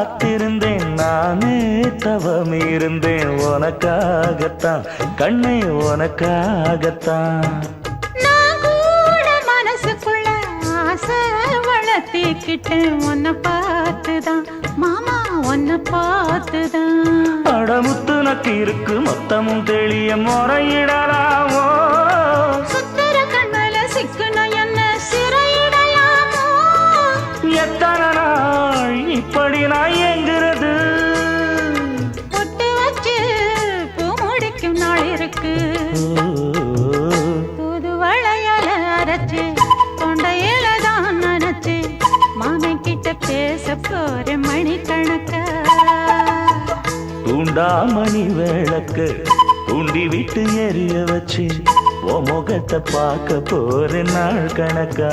காத்திருந்தேன் நானே தவம் இருந்தேன் உனக்காகத்தான் கண்ணே உனக்காகத்தான் நான் கூட மனசுக்குள்ள ஆசை வளர்த்திக்கிட்டேன் உன்னை பார்த்துதான் மாமா உன்னை பார்த்துதான் அடமுத்து நக்கு இருக்கு மொத்தமும் தெளிய முறையிடலாமோ சுத்தர கண்மல சிக்குன என்ன சிறையிடையாமோ எத்தனை நாள் இப்படி நான் எங்கிறது பொட்டு வச்சு பூ முடிக்கும் நாள் இருக்கு தூது வளையல அரைச்சு தொண்டையில தான் நினைச்சு மாமன் கிட்ட பேச போற மணிக்கணக்கா தூண்டாமணி விளக்கு தூண்டி விட்டு எரிய வச்சு உன் முகத்தை பார்க்க போற நாள் கணக்கா